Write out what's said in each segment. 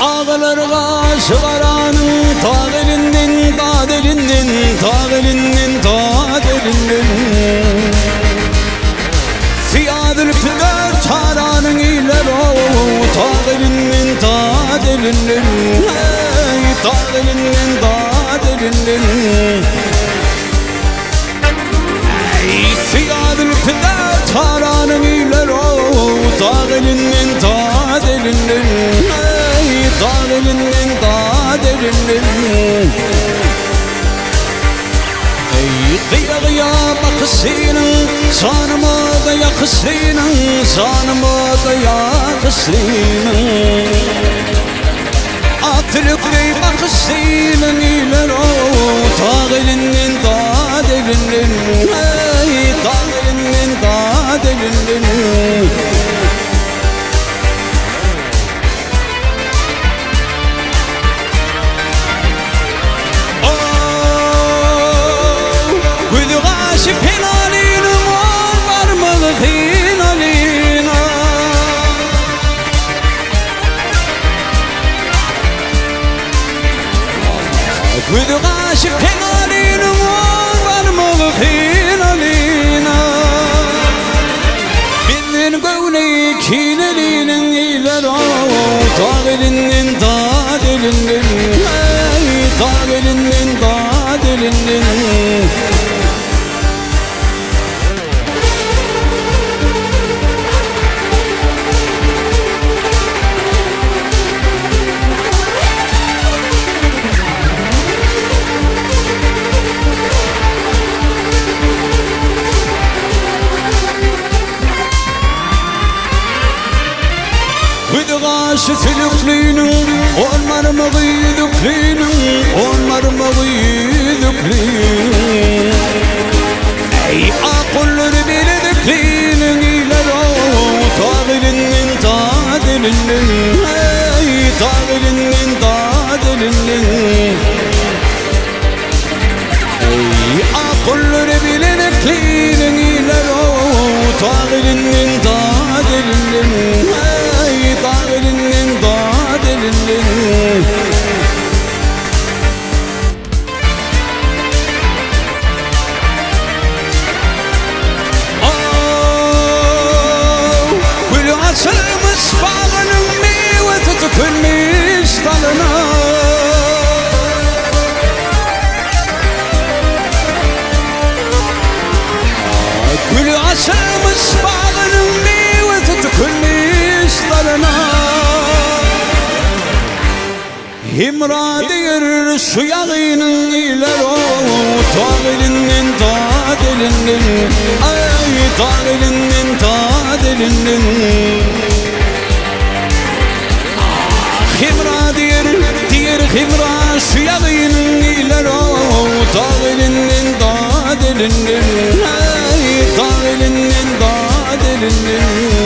Ağalarga şıvaranın ta elinden, ta elinden, ta elinden, ta elinden. Fiyadül püver taranın iler o, ta elinden, ta elinden, ta elinden, ta elinden. Fiyadül püver taranın iler o, ta elinden, ta elinden. Dağlarının dağlarının ey kıyağıya bakısının sanıma da yakısının sanıma da yakısının atılıklı bakısının iler o dağlarının dağlarının ey dağlarının dağlarının Penalina var mı penalina Kudgaş penalina var mı penalina Bilin gövne kinelinin iler o Dağelinin dağelinin Dağelinin dağelinin Kudgaş filüklinin onlar mı gıydüklinin onlar mı gıydüklinin ey akulları bilediklinin iler o tağilinin tağilinin ey tağilinin tağilinin ey akulları bilediklinin iler o tağilinin tağilinin dağelinin dağelinin Gülü açılmış bağının meyvesi tükülmüş dalına Gülü açılmış bağının meyvesi tükülmüş dalına Himra deyir şu yağının iler o Dağelinin dağelinin Ay dağelinin dağelinin Himra deyir himra şu yağının iler o Dağelinin dağelinin Ay dağelinin dağelinin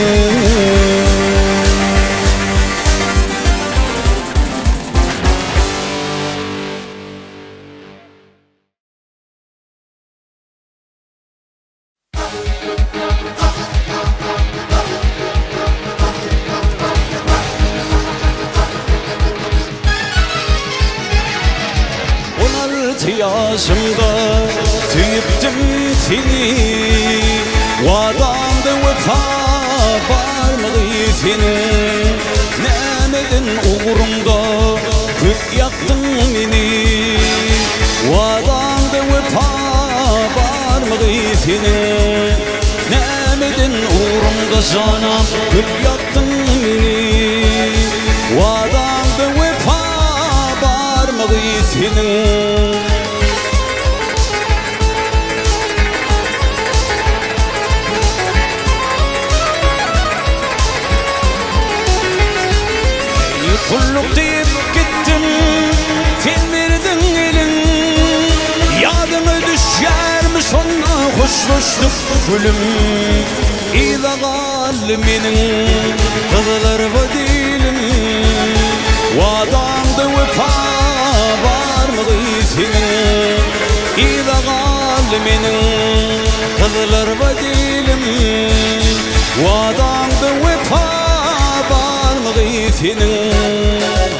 Yaşımda tüyüptüm seni Vadamda vefa var mı senin Nemedin uğrumda kök yaktın beni Vadamda vefa var mı senin Nemedin uğrumda sana kök yaktın beni Vadamda vefa var mı senin Kulluk deyip gittim sen verdin elin Yadıma düşermiş onunla hoşlaştık gülüm İza galminin kızlar bu dilim Vadamda vefa var mı senin menin kızlar vadilim Vadamda vefa var mı senin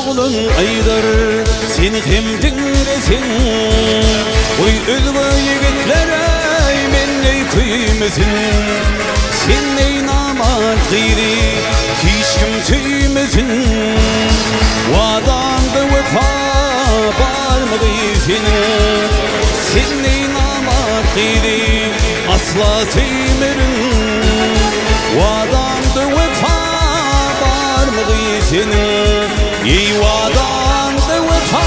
Oğlun Aydar sen hem dinlesin Oy ölgü yigitlere menne kıymesin Sen ey namat gayri hiç kim tüymesin Vadamda vefa var mı senin Sen ey namat gayri asla tüymerin Vadamda vefa var mı senin İvadan da vefa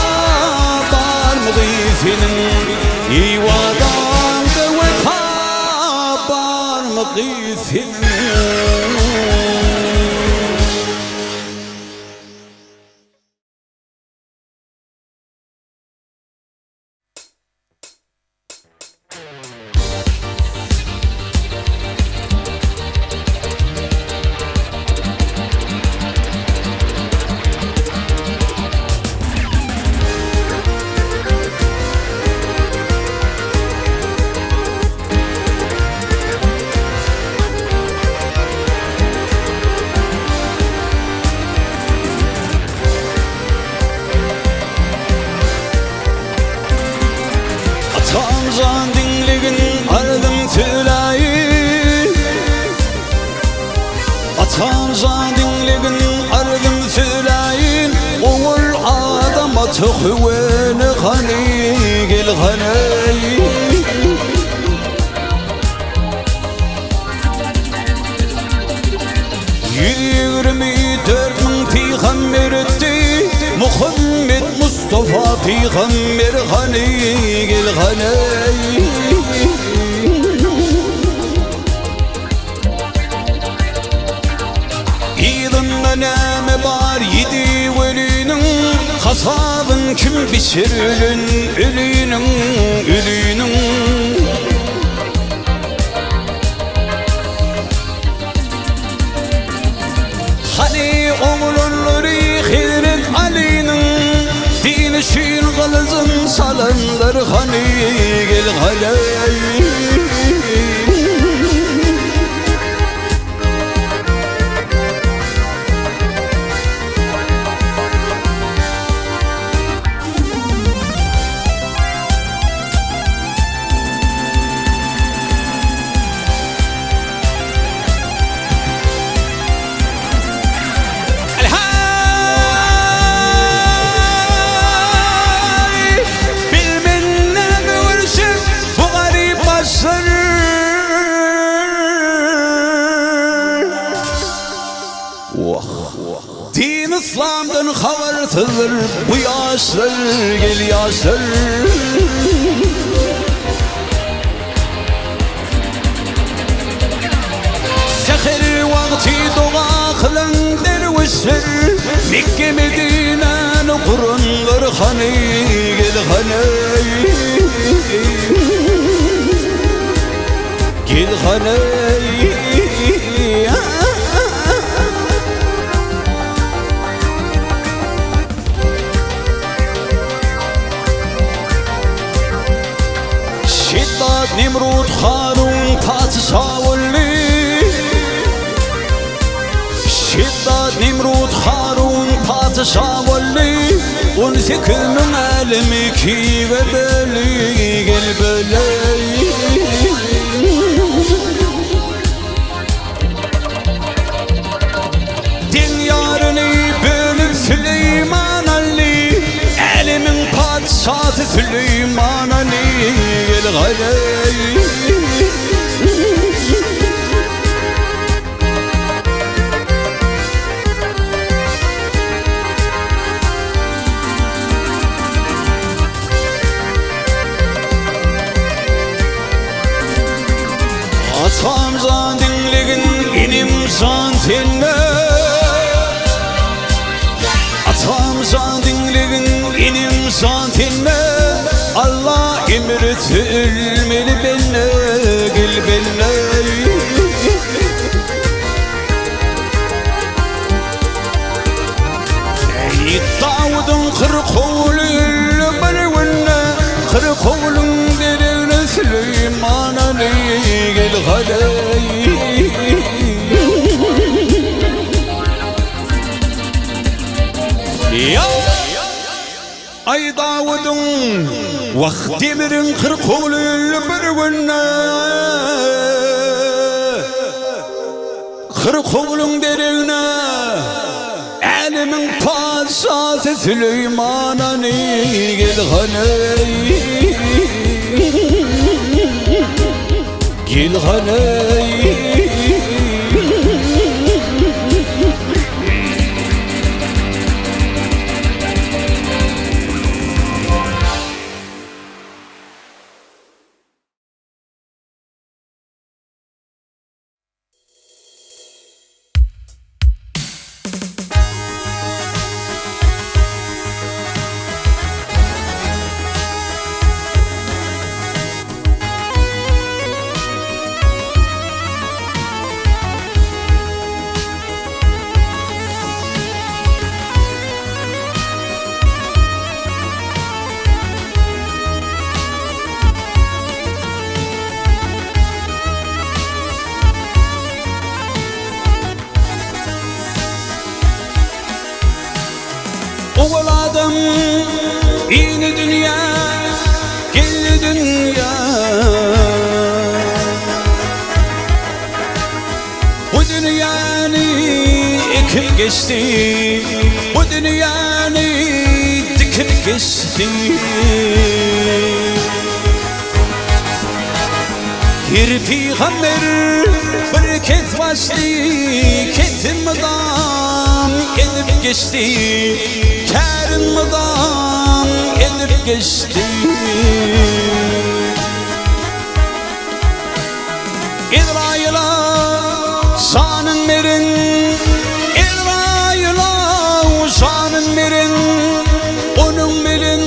var mı senin İvadan da vefa var mı senin Tancan dinligin ardım tülayı Tancan dinligin ardım tülayı Oğul adam atık hüveni hani gel hani Yirmi dört bin peygamber etti Muhammed Mustafa peygamber hani gel hani İdin'de neme var yedi ölünün Hasabın kim biçer ölünün Hani oğlunları Hazret Ali'nin Din için kılızın salanlar hani gel hani Din İslam'dan habersizdir bu yaşlar gel yaşlar Seher vakti dua kılan dervişler Mekke Medine'ni kurunlar hani gel hani Gel hani Nimrut Harun padişahı Şiddat Nimrut Harun padişahı 18 bin alemi ki ve böyle gel böyle Din yarını bölüp Süleyman Ali Elimin padişahı Süleyman Ali gel gale Kırkovulun barvına Kırkovulun derine Süleyman Ali gel halay Ya Ay Davud'un vakti birin Kırkovulun barvına Kırkovulun derine Elimin padişahı Süleyman Ali gel halay Gel halay Oğladım yeni dünya gel dünya Bu dünyanı ekip geçti Bu dünyanı dikip geçti Bir peygamber bir kez başlı ketimdan edip geçti Kerim'dan edip geçti İzrail'a şanın verin İzrail'a şanın verin Onun bilin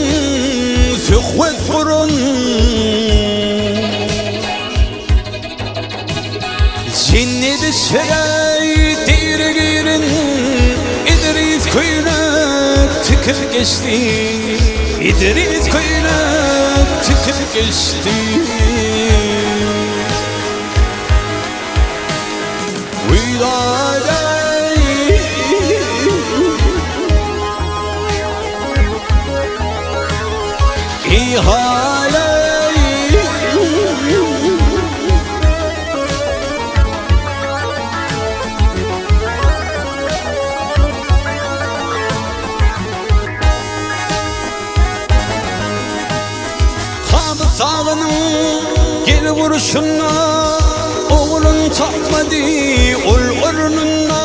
fühvet kurun Cennet-i şeray diri girin İdris köyüne tıkıp geçti İdris köyüne tıkıp geçti Uydaray İhalay Sağının gel vuruşuna Oğlun tapmadı ol ornuna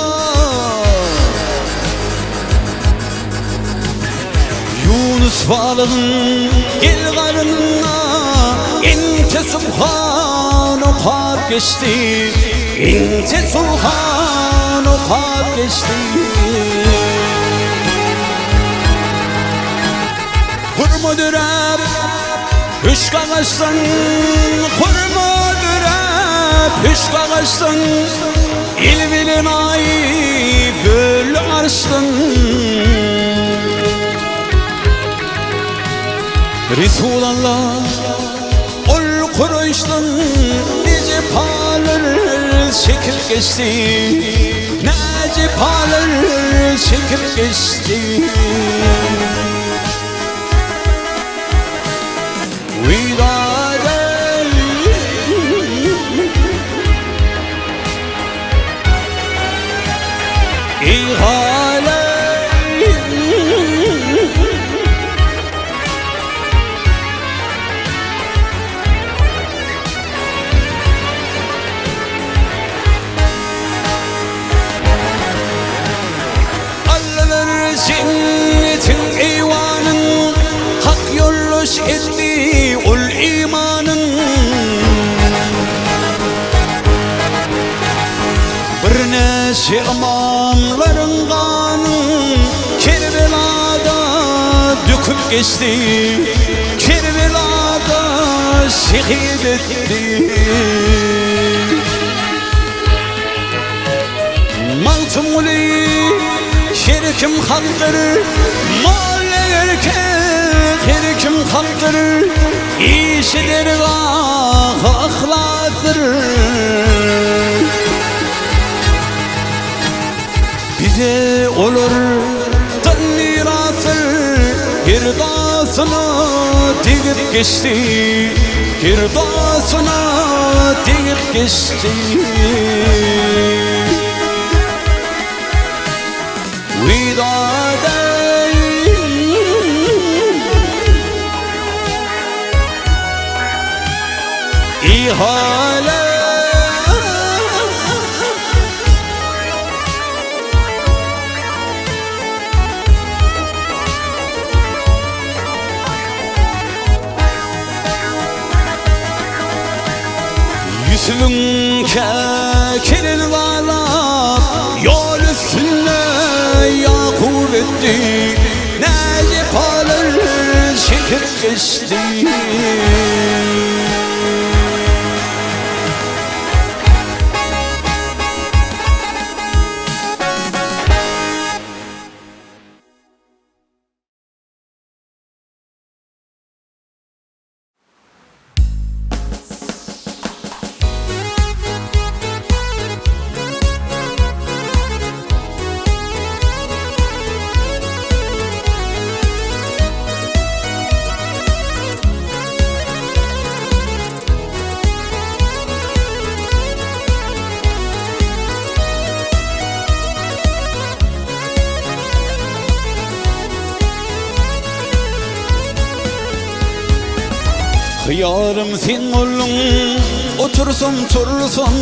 Yunus balığın gel karnına İnte subhan okap geçti İnte subhan okap geçti Hurmudur ab Üç kağaçtan kurmadır hep Üç kağaçtan ilminin ay böl arştan Resulallah ol Kureyş'tan Nece pahalar çekip geçti Nece pahalar çekip geçti Allah'lar cennetin eyvanın hak yolluş etti ol imanın Bir neşe imamların kanı Kerbela'da döküp geçti Kerbela'da şehit etti Maltumuli şerikim halkları Mağleler her kim haktır, işidir hakladır. Bize olur mirası, girdasına tigip geçti, girdasına tigip geçti. Vidadey ihale Yüzün kelin bağlap yol üstüne yakub etti, Necip alır çekip geçti. Hıyarım sen oğlum, otursam sorsam,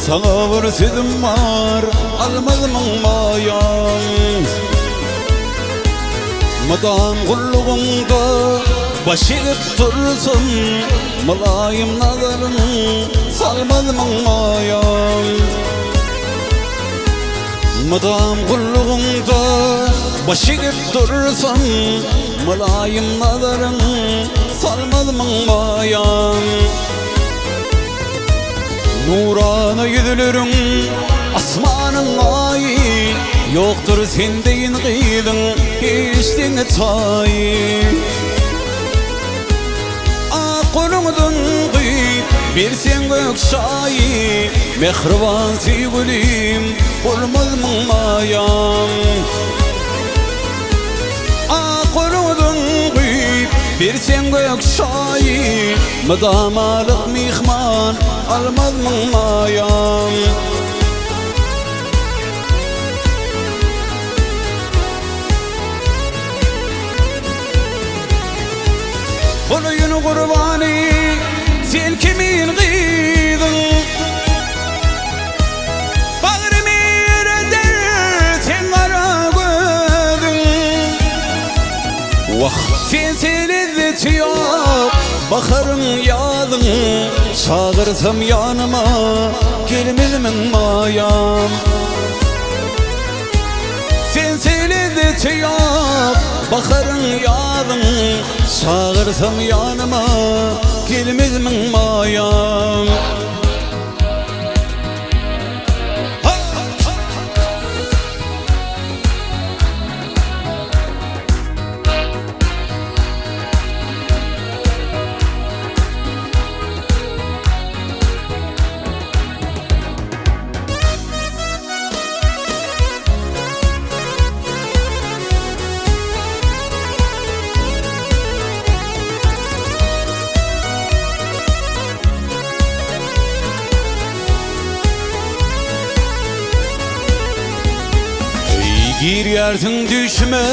sana bir sözüm var, almadım mayan. Madam kulluğunda başıp dursam, malayım nazarını salmadım mayan. Madam kulluğunda başıp dursam, malayım nazarını salmadım mayan. Nurana yüzülürüm asmanın ayı, yoktur sendeyin gıydın hiçliğine tayı. Aklımdan gıyıp bir sen gök şayı, mehriban sevgilim olmaz mı mayan. Aklımdan gıyıp bir sen gök şayı, madamalık mihman almaz mı mayan. Bolayın kurbanı sen kimin gıydın, bağrımı eder sen kara gözün. Vah sen lezzeti yok bakarım yadın, çağırsam yanıma gelmezmin mayan. Sen lezzeti yok bakarım yadın, çağırsam yanıma gelmezmin mayan. Giryersin düşme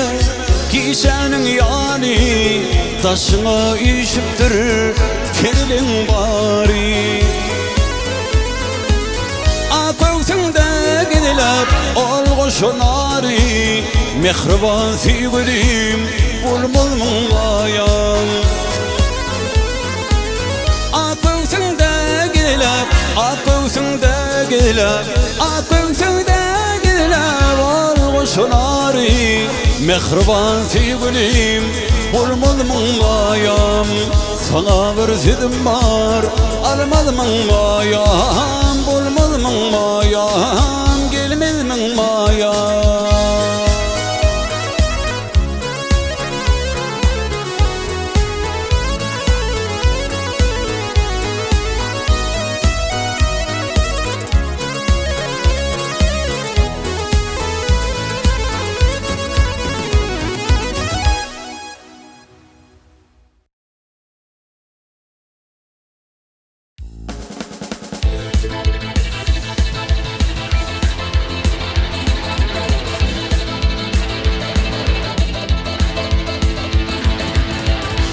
kişenin yani, taşına işiptir kelin bari. Akoksunda gidiler olğuşun ari, mehriban sevgilim olmaz mı mayan. Akoksunda gidiler, akoksunda gidiler, akoksunda şunari, mehriban sevgilim olmaz mı mayan. Sana bir sözüm var almaz mı mayan, olmaz mı mayan, gelmez mi mayan.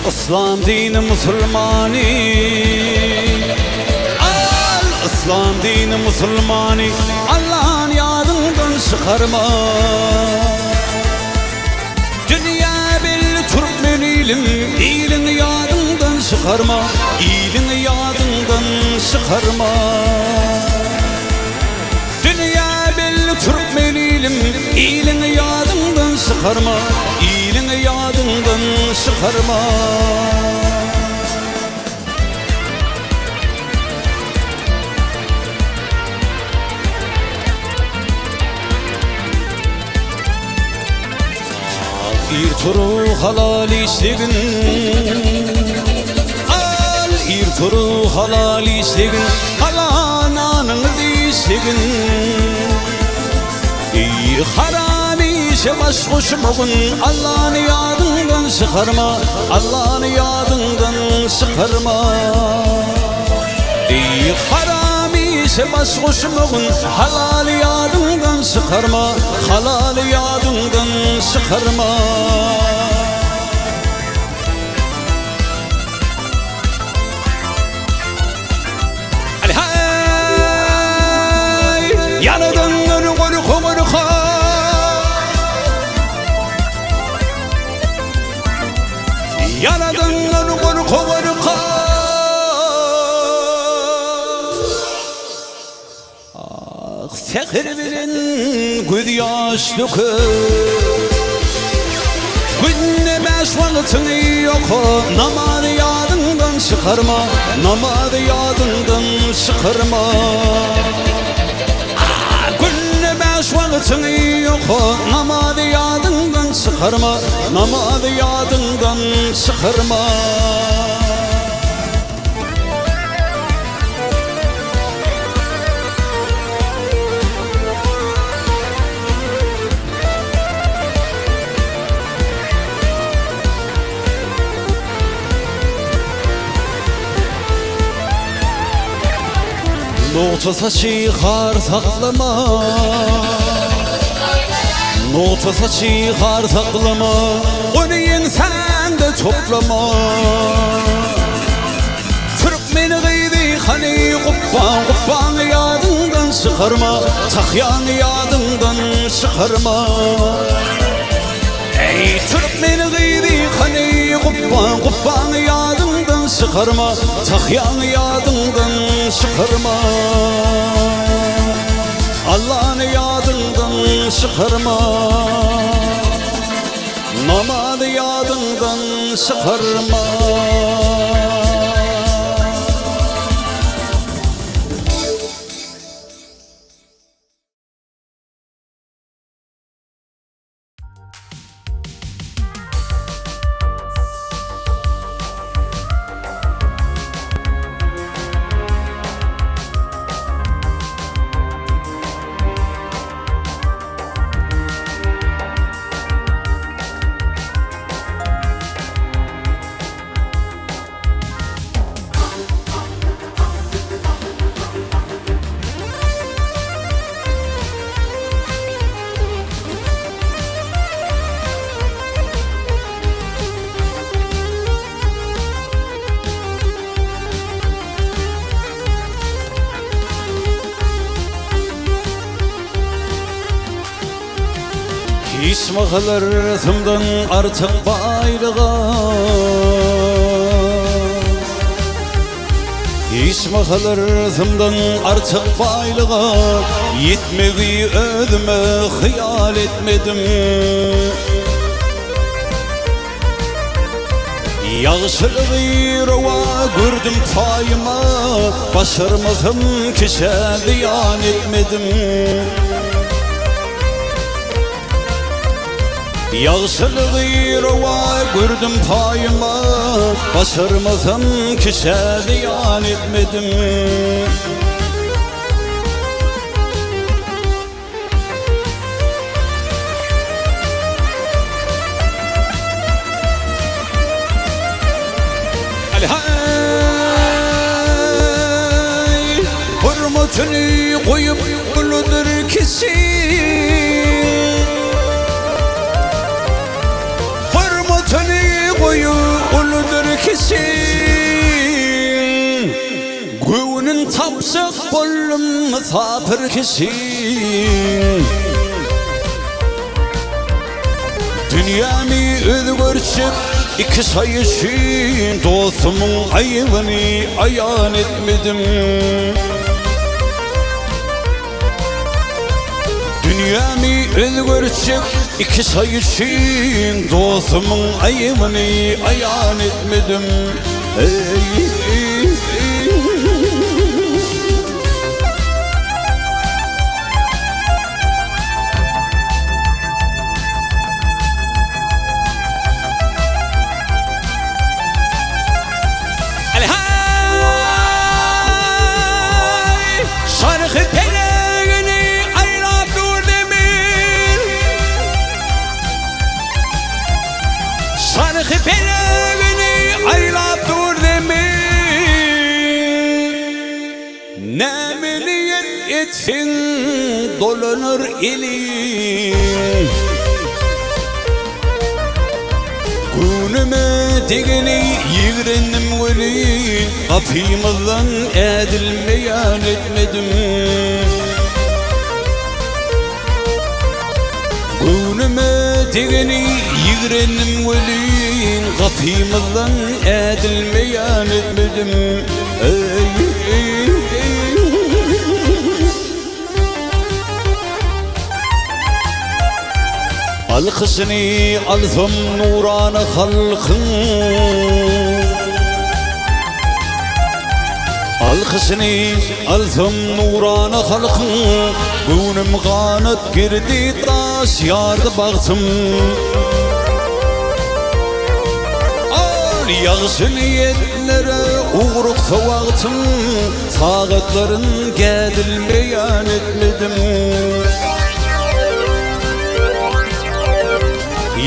İslam dini Müslümani, İslam dini Müslümani, Allah'ın yadından çıkarma. Dünya belli Türkmen ilin yadından çıkarma, ilin yadından çıkarma. Dünya belli Türkmen ilin yadından çıkarma, ilin yadından çıkarma. İrturu halal işlegin, al irturu halal işlegin, halananınız işlegin. Haram işe baş koşmağın, Allah'ın yadından çıkarma, Allah'ın yadından çıkarma. Haram işe baş koşmağın, halal yadından çıkarma, halal yadından çıkarma. Yaradan Yaradanlar korka, ah fekir bilen göz yaş dökür. Günne beş vaktin yok, namaz yadından çıkarma, namaz yadından çıkarma. Günne beş vaktin yok, namaz yadından çıkarma, namaz yadından çıkarma. Nokta saçı har saklama, nokta saçı har saklama, onu sen de toplama. Türkmen gıydı hani kuppan yadından çıkarma, takyan yadından çıkarma. Ey Türkmen gıydı hani kuppan yadından çıkarma, takyan yadından çıkarma. Allah'ın yadından çıkarma, namaz yadından çıkarma. İsmağlar tımdan artık baylığa, İsmağlar tımdan artık baylığa, yetmeyi özüme hayal etmedim. Yağışlığı rova gördüm payıma, başarmadım kişe ziyan etmedim. Yağışlığı rova gördüm payıma, başarmasam kişe ziyan etmedim. Hürmetini koyup kuludur kesin, hürmetini koyup kuludur kesin. Göğünün tapsık bollum misafir kesin. Dünyamı özgürçüp iki sayışın, dostumun ayıbını ayan etmedim. Dünyamı özgürçüp iki sayışın, dostumun ayıbını ayan etmedim. Sarıkı pelagını aylap dur demir. Ne meliyet etsin dolanır elin. Günüme digini yigrenim velin. Kapımızdan edilmeyen etmedim. Günüme digini yigrenim velin. Kapımızdan edilmeyen etmedim. Alkısını alsam nurana halkın. Alkısını alsam nurana halkın. Günüm kanat girdi taş yardı baktım. Al yağsın yetlere uğruk savaktım. Saatlerin gedilmeyen etmedim.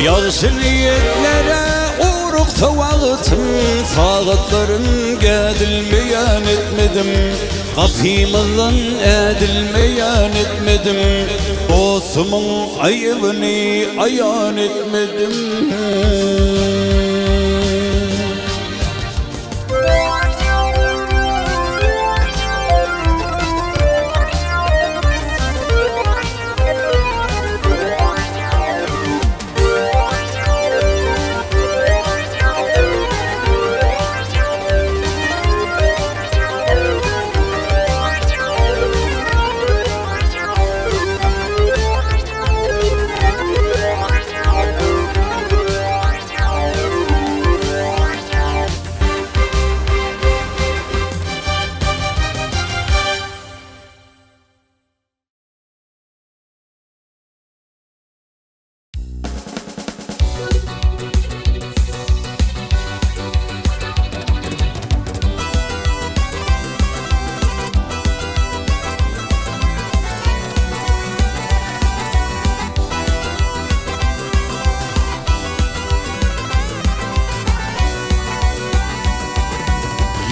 Yağsın yetlere uğruk savaktım. Saatlerin gedilmeyen etmedim. Kapımızdan edilmeyen etmedim. Dostumun ayıbını ayan etmedim.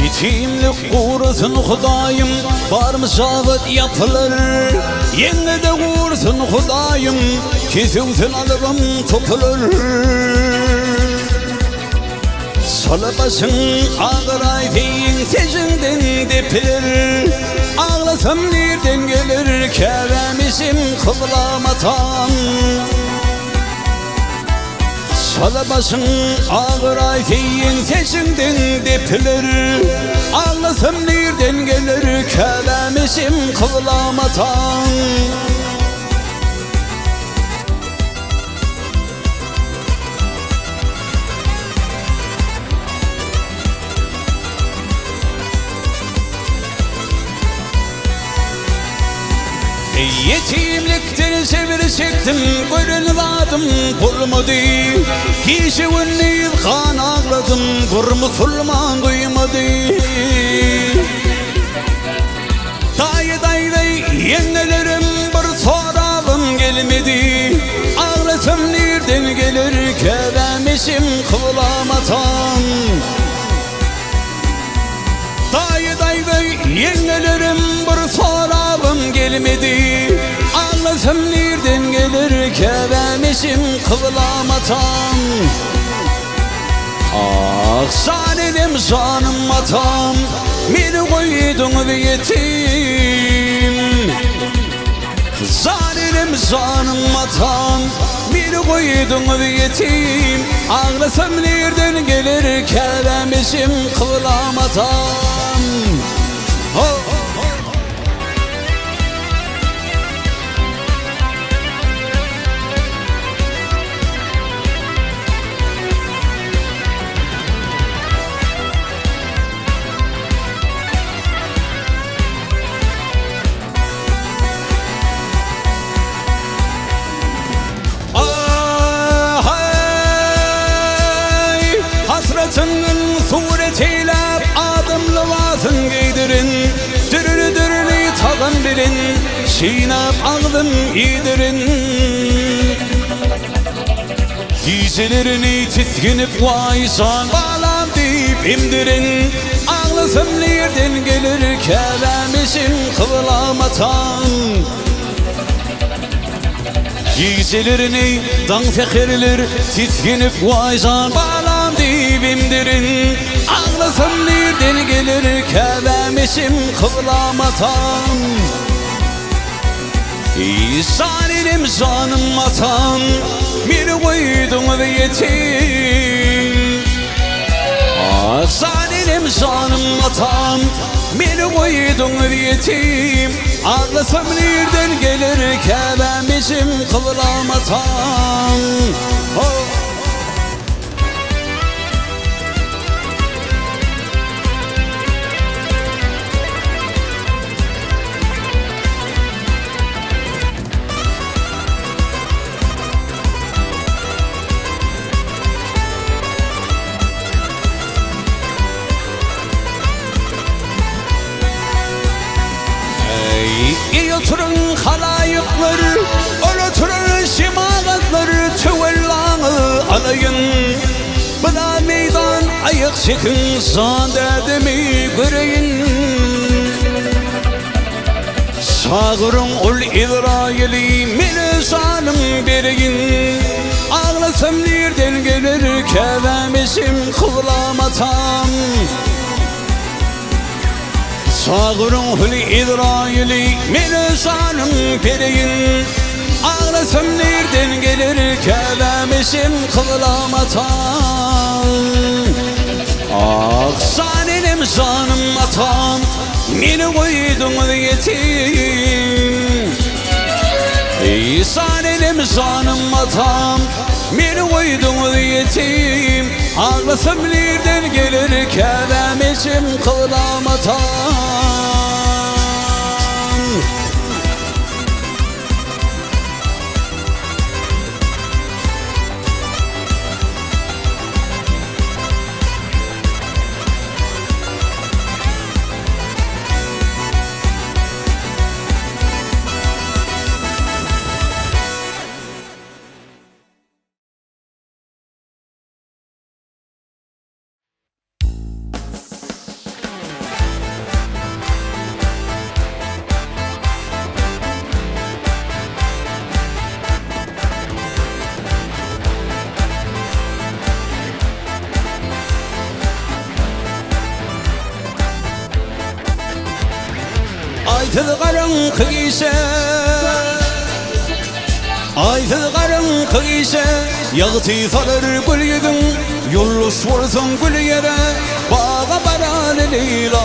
Yetimlik kursun Hudayım, var mı şahit yapılır. Yenge de kursun Hudayım, kesilsin alırım tutulur. Salı başın ağır ayfeyin sesinden depilir. Ağlasam nereden gelir keremişim kıvlamatan. Salı başın ağır ayfeyin sesinden depilir. Ağlasam nereden gelir kelemişim kıvlamatan. Yetimlikten sevri çektim, gönül vadım bulmadı. Kişi ünlü kan ağladım, kur musulman duymadı. Dayı yengelerim bir soralım gelmedi. Ağlasam nereden gelir kelemişim kıvlamatan. Dayı yengelerim bir soralım gelmedi. Ağlasam nereden gelir kebemişim kıvlamatan. Ah zalim zanım atam, beni koydun ve yetim. Zalim zanım atam, beni koydun ve yetim. Ağlasam nereden gelir keremişim kılam atam. Oh. Hasretinin suretiyle adımlı vazın giydirin. Dürülü dürülü tağın birin, şinap ağzım yedirin. Giysilerini titkinip vaysan bağlam deyip imdirin. Ağlasam nereden gelir kelemişim kıvlamatan. Giysilerini dan fekirler titkinip vaysan bağlam deyip imdirin. Ağlasam nereden gelir kelemişim kıvlamatan. Zalim zanım atan, beni koydun ve yetim. Ah zalim zanım atan, beni koydun ve yetim. Ağlasam nereden gelir kelemişim kıvlamatan. Oh. Oturun halayıkları, oturun şimalatları, tüvellanı alayın. Bana meydan ayak çekin, san derdimi göreyin. Sağırın ol İsrail'i, mene sanım bereyin. Ağlasam nereden gelir kevemişim kıvlamatam. Sağırın hülü İsrail'i, mene sanım pereyin. Ağlasam nereden gelir kelemişim kıvlamatan. Ah zalim zanım atam, beni koydun ve yetim. Ey zalim zanım atam, beni koydun ve yetim. Ağlasam nereden gelir kelemişim kıvlamatan. Aytıl qarın ise, aytıl qarın ise, yağıtı salır gül yedin, yolluş vursun gül yere, bağa baran leyla.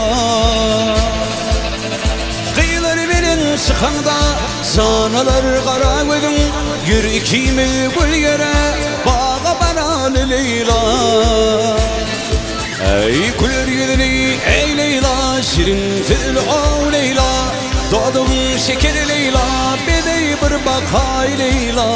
Kıyılar verin sıkanda, zanalar qara gödün, yürü ikimi gül yere, bağa baran leyla. Ey güler yüzlü ey Leyla, şirin fil o Leyla. Doğdum şeker Leyla, bedey bir bakay Leyla.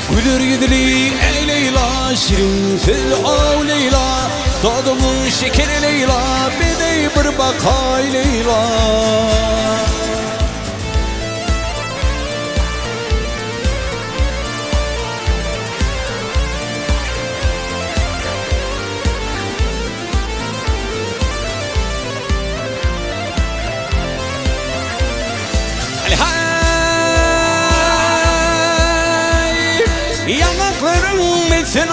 Güler yüzlü ey Leyla, şirin fil o Leyla. Doğdum şeker Leyla, bedey bir bakay Leyla. Yanaklarım için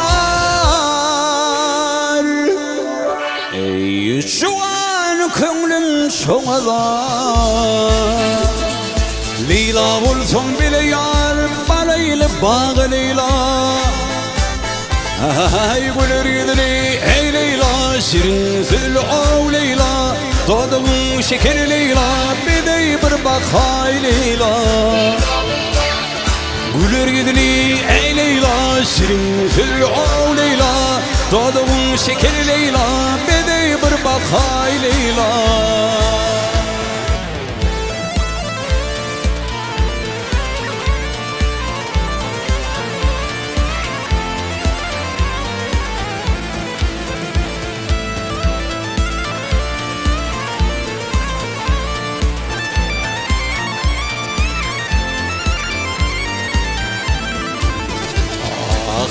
şoňala Leyla bolsoň bile yar balaýly bagy Leyla Ay güler ýüzli ey Leyla şirin zül o Leyla Doduň şeker Leyla bedey bir bakay Leyla Güler ýüzli ey Leyla şirin zül o Leyla Doduň şeker Leyla bedey bir bakay Leyla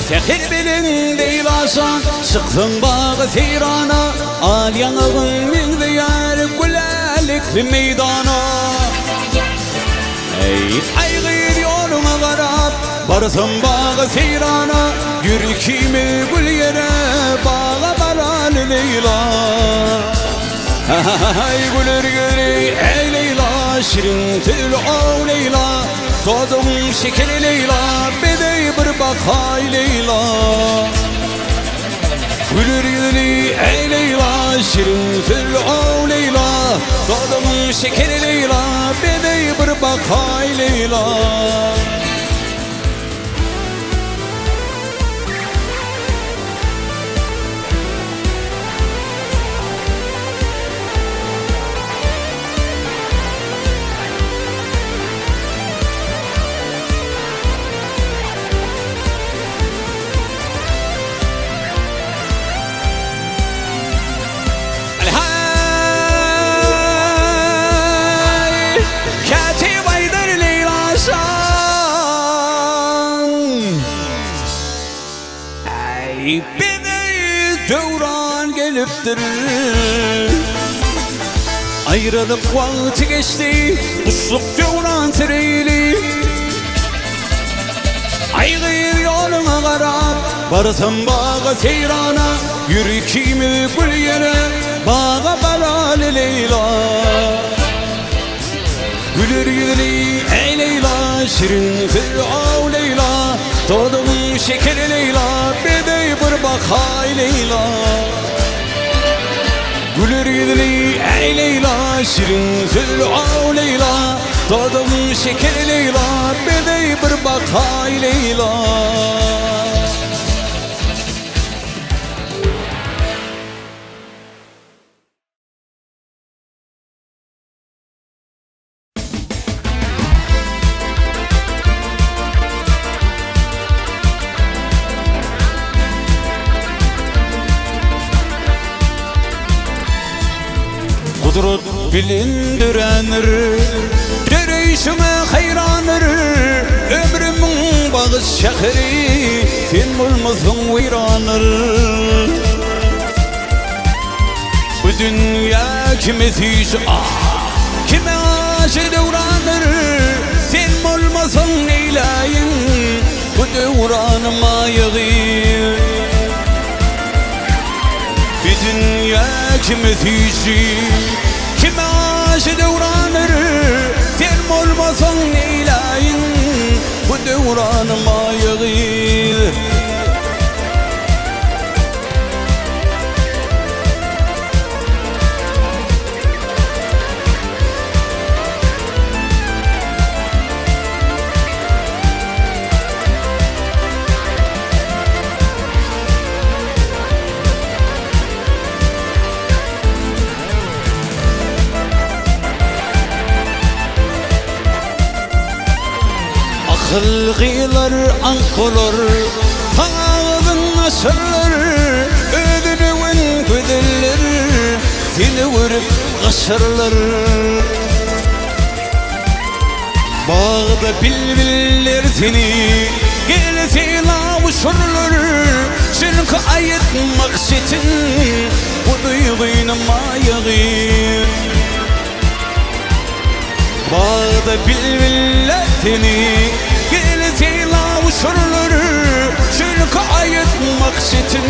Sehir bilin deylasan, sıktın bağı seyrana Al yanağın min diyar gülelik bir meydana Ey aygır yoluna garap, barsın bağı seyrana Yürükimi gül yere bağa baral Leyla Ay güler güler ey Leyla, şirin tül o Leyla Doduň şeker Leyla, bedey bir bakay Leyla Güler ýüzli ey Leyla, şirin tül o Leyla Doduň şeker Leyla, bedey bir bakay Leyla Beni döwran gelipdir Ayrılık vakti geçti Usluk döwran tireyli Aygır yoluna garap Barsın bağı seyrana Yürükimi gül yere bağa baral Leyla Güler ýüzli ey Leyla, şirin tül o Leyla Doduň şeker Leyla, bedey bir bakay Leyla Güler ýüzli ey Leyla, şirin tül o Leyla Doduň şeker Leyla, bedey bir bakay Leyla Kudret bilindirenir Dereyşime hayranır Ömrümün bağış şehri Sen bulmasın viranır Bu dünya kime siş Kime aşı devranır Sen bulmasın neyleyin Bu devranıma yığır Bir dünya kime siş Kime aşı devranır Sen olmasan neyleyin Bu devranıma yığır Kılgılar ankolar Ağzın aşırlar Ödünün güdüller Seni vurup kaşırlar Bağda bilbiller seni Gelsin avuşurlar Çünkü ayıtmak için Bu duyguyla mayıgı Bağda bilbiller seni Gelsin avuşurlar Çünkü ayıtmak için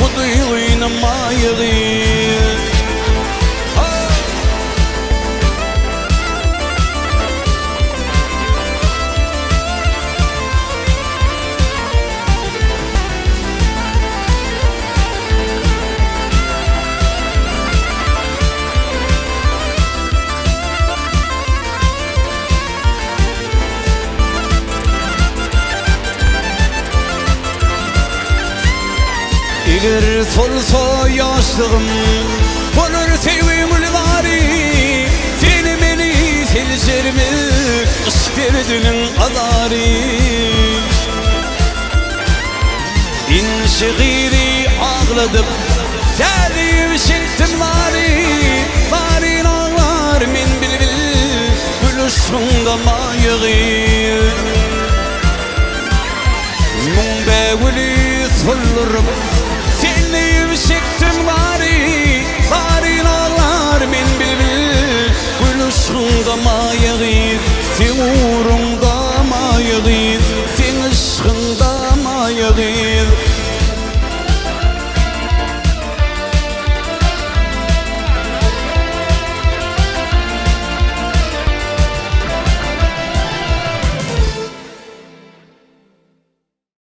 Bu duyguyla mayıgı Eger solsa yaşlığım olur sevim ulgari, seni beni silşirmi kış derdinin azari. İnşiğiri ağladım Terim şektim Varin ağlar min bilbil Gülüşünde mayığı Mun bewili sollurum